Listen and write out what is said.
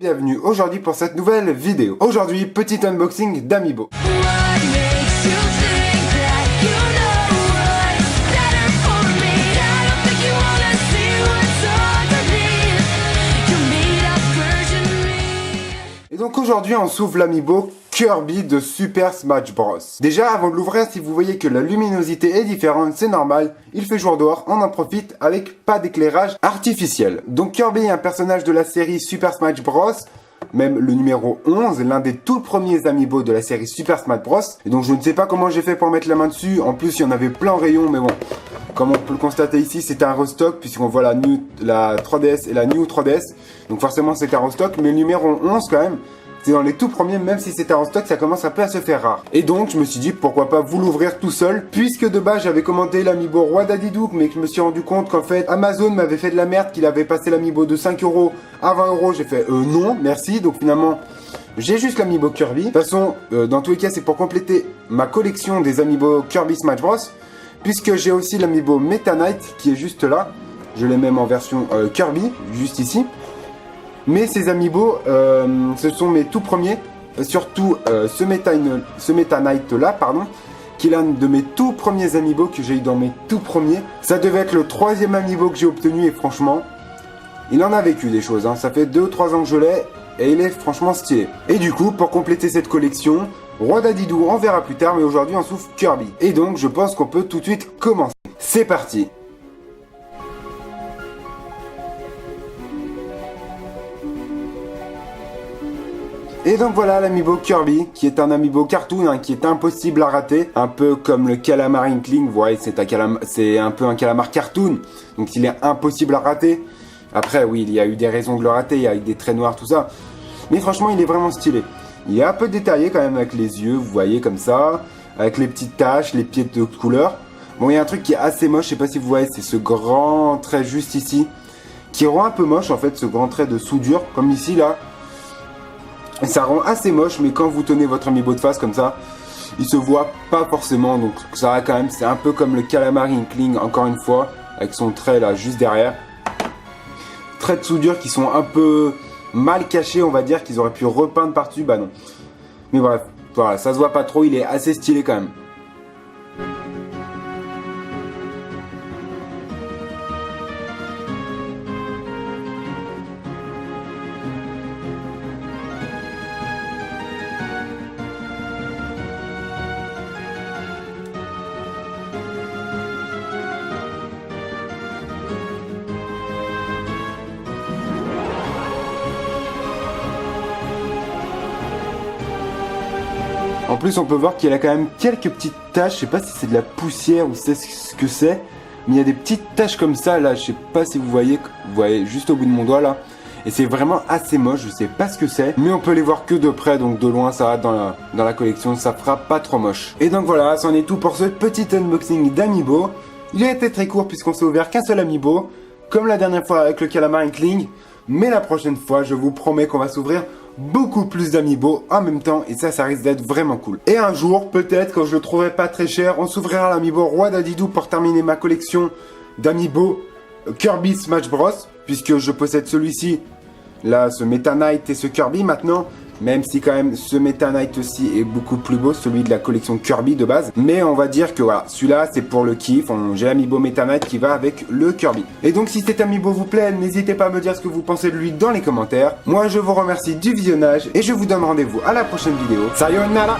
Bienvenue aujourd'hui pour cette nouvelle vidéo. Aujourd'hui, petit unboxing d'Amiibo. Et donc aujourd'hui, on s'ouvre l'Amiibo Kirby de Super Smash Bros. Déjà, avant de l'ouvrir, si vous voyez que la luminosité est différente, c'est normal. Il fait jour dehors, on en profite avec pas d'éclairage artificiel. Donc Kirby est un personnage de la série Super Smash Bros. Même le numéro 11, l'un des tout premiers Amiibo de la série Super Smash Bros. Et donc je ne sais pas comment j'ai fait pour mettre la main dessus. En plus, il y en avait plein en rayon, mais bon. Comme on peut le constater ici, c'était un restock, puisqu'on voit la 3DS et la New 3DS. Donc forcément, c'était un restock. Mais le numéro 11, quand même, c'est dans les tout premiers, même si c'était en stock, ça commence un peu à se faire rare. Et donc, je me suis dit, pourquoi pas vous l'ouvrir tout seul, puisque de base, j'avais commandé l'Amiibo Roi Dadidouk, mais que je me suis rendu compte qu'en fait, Amazon m'avait fait de la merde, qu'il avait passé l'Amiibo de 5 € à 20 €. J'ai fait, non, merci. Donc finalement, j'ai juste l'Amiibo Kirby. De toute façon, dans tous les cas, c'est pour compléter ma collection des Amiibo Kirby Smash Bros. Puisque j'ai aussi l'Amiibo Meta Knight, qui est juste là. Je l'ai même en version Kirby, juste ici. Mais ces Amiibo, ce sont mes tout premiers, surtout ce Meta Knight là, pardon, qui est l'un de mes tout premiers Amiibo que j'ai eu dans mes tout premiers. Ça devait être le 3e Amiibo que j'ai obtenu et franchement, il en a vécu des choses, hein. Ça fait 2 ou 3 ans que je l'ai et il est franchement stylé. Et du coup, pour compléter cette collection, Roi Dadidou, on verra plus tard, mais aujourd'hui on s'ouvre Kirby. Et donc, je pense qu'on peut tout de suite commencer. C'est parti! Et donc voilà l'Amiibo Kirby, qui est un Amiibo cartoon, hein, qui est impossible à rater. Un peu comme le Calamar Inkling, vous voyez, c'est un peu un calamar cartoon, donc il est impossible à rater. Après, oui, il y a eu des raisons de le rater, il y a eu des traits noirs, tout ça. Mais franchement, il est vraiment stylé. Il est un peu détaillé quand même avec les yeux, vous voyez, comme ça. Avec les petites taches, les pieds de couleur. Bon, il y a un truc qui est assez moche, je sais pas si vous voyez, c'est ce grand trait juste ici. Qui rend un peu moche, en fait, ce grand trait de soudure, comme ici, là. Ça rend assez moche, mais quand vous tenez votre Amiibo de face comme ça, il se voit pas forcément, donc ça va quand même, c'est un peu comme le Calamar Inkling, encore une fois, avec son trait là, juste derrière. Traits de soudure qui sont un peu mal cachés, on va dire, qu'ils auraient pu repeindre par-dessus, bah non. Mais bref, voilà, ça se voit pas trop, il est assez stylé quand même. En plus, on peut voir qu'il a quand même quelques petites taches. Je sais pas si c'est de la poussière ou c'est ce que c'est. Mais il y a des petites taches comme ça, là. Je sais pas si vous voyez juste au bout de mon doigt, là. Et c'est vraiment assez moche. Je sais pas ce que c'est. Mais on peut les voir que de près. Donc de loin, ça va dans la collection. Ça fera pas trop moche. Et donc voilà, c'en est tout pour ce petit unboxing d'Amiibo. Il a été très court puisqu'on s'est ouvert qu'un seul Amiibo. Comme la dernière fois avec le Calamar Inkling. Mais la prochaine fois, je vous promets qu'on va s'ouvrir beaucoup plus d'Amiibo en même temps et ça risque d'être vraiment cool. Et un jour, peut-être quand je le trouverai pas très cher, on s'ouvrira l'Amiibo Roi Dadidou pour terminer ma collection d'Amiibo Kirby Smash Bros. Puisque je possède celui-ci, là, ce Meta Knight et ce Kirby maintenant. Même si quand même ce Meta Knight aussi est beaucoup plus beau, celui de la collection Kirby de base. Mais on va dire que voilà, celui-là c'est pour le kiff. J'ai l'Amiibo Meta Knight qui va avec le Kirby. Et donc si cet Amiibo vous plaît, n'hésitez pas à me dire ce que vous pensez de lui dans les commentaires. Moi je vous remercie du visionnage et je vous donne rendez-vous à la prochaine vidéo. Sayonara!